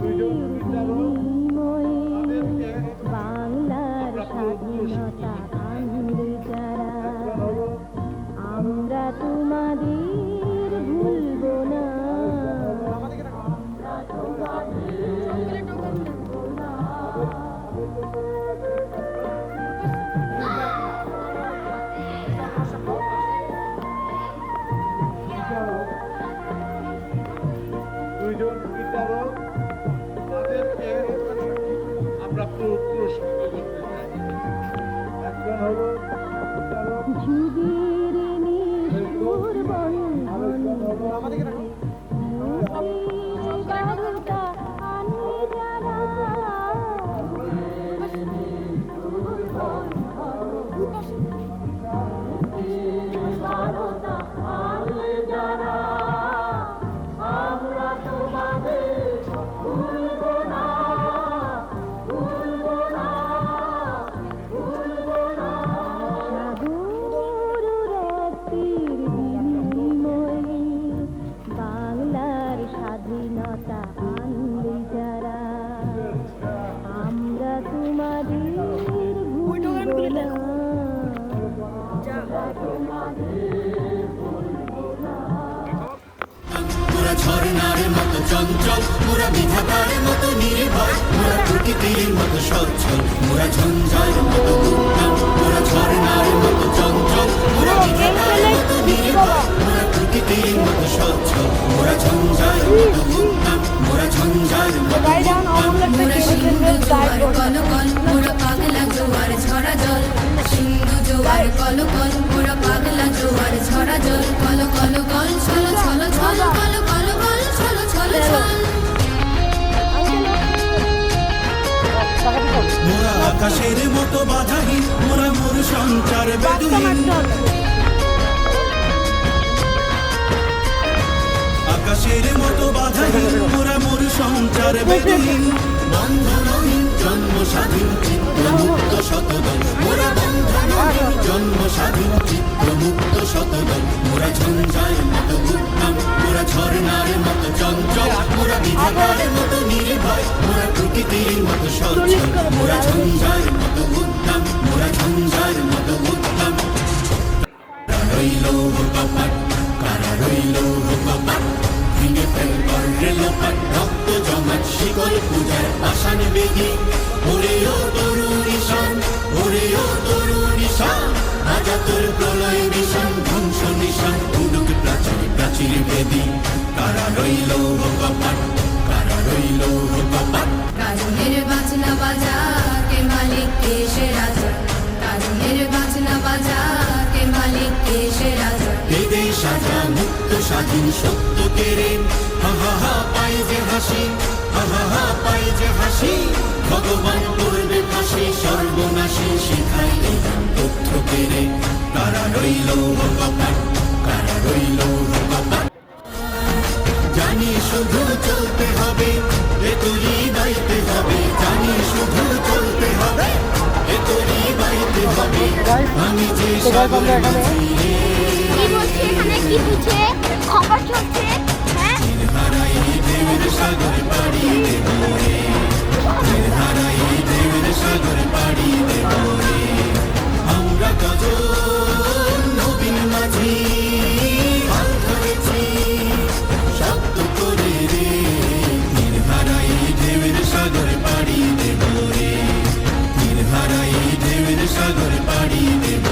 বিনিময়ে বাংলার স্বাধীনতা আনলে যারা, আমরা তোমাদের ভুলব না। দুইজন বিচারক তাদেরকে আমরা পুরস্কৃত করতে চাই। একজন হলো বিচারক যুগের নিষ্ঠুর বন্ধন বারতা আনলে যারা, বারতা আনলে যারা, আমরা তোমাদের ভুলব না, ভুলব না, ভুলব না। সাগর রক্তির বিনিময়ে বাংলার স্বাধীনতা আনলে যারা, আমরা তোমাদের ভুলব না, মোরা ঝর্ণার মতো চঞ্চল, মোরা বিধাতার মতো নির্ভয়, মোরা প্রকৃতির মতো সচ্ছল, মোরা ঝঞ্ঝার মতো উত্তম, মোরা ঝর্ণার মতো চঞ্চল, মোরা বিধাতার মতো নির্ভয়, মোরা প্রকৃতির মতো সচ্ছল, মোরা ঝঞ্ঝার মতো উত্তম, মোরা ঝঞ্ঝার মতো মোরা সিন্ধু জোয়ার কলকল, মোরা পাগলা জোয়ার ঝরা জল, সিন্ধু জোয়ার কলকল, মোরা পাগলা জোয়ার ঝরা জল, কল কল কল ছল ছল ছল, কল কল কল ছল ছল ছল। মোরা আকাশের মতো বাধাহীন, মোরা মোর সঞ্চার বেদুহীন, আকাশের মতো বাধাহীন, মোরা মোর সঞ্চার বেদুহীন, বন্ধনহীন জন্ম স্বাধীন চিত্র মুক্ত শতদল, মোরা বন্ধনহীন জন্ম স্বাধীন চিত্র মুক্ত শতদল, মোরা ঝঞ্ঝার মতো উত্তম, মোরা ঝর্ণার মতো চঞ্চল, মোরা বিধাতার মতো নির্ভয়, মোরা প্রকৃতির মতো সচ্ছল, মোরা ঝঞ্ঝার মতো উত্তম, মোরা ঝঞ্ঝার মতো উত্তম। রইল কপাট, কারা রইল কপাট, ভেঙে ফেলবার রেলপাট, রক্ত জমাট শিকল পূজার পাষাণ বেদি, ওরে ও তরুণ ঈশান, ওরে ও তরুণ ঈশান, রাজা তোর প্রলয় নিশান, ধ্বংস নিশান, উডুক প্রাচীর প্রাচীর বেদি, কারা রইল কপাট, কারা রইল কপাট। কারণের বাজনা বাজা কে মালিক কে সে রাজা, কারণের বাজনা বাজা কে মালিক কে সে রাজা, বেদে সাজা মুক্ত স্বাধীন সত্য কেড়ে, হা হা হা পাই যে হাসি, হা হা হা পাই যে হাসি, ভগবান করবে ফাঁসি সর্বনাশী, শিখাই এই তথ্য কেড়ে, কারা রইল কপাট, কারা রইল কপাট। জানি শুধু চলতে হবে, এ তুই বাইতে হবে, জানি শুধু চলতে হবে, এ তুই বাইতে হবে, আমি যে সাগর মাঝি রে, কি বলছে এখানে, কি বুঝে খবর চলছে? হ্যাঁ, হারাই দেবের সাগর পাড়ি দেব রে, হারাই দেবের সাগর পাড়ি দেব রে, আমরা কজন নবীন মাঝি হাল ধরেছি শক্ত করে রে, হারাই দেবের সাগর পাড়ি দেব রে, হারাই দেবের সাগর পাড়ি দেব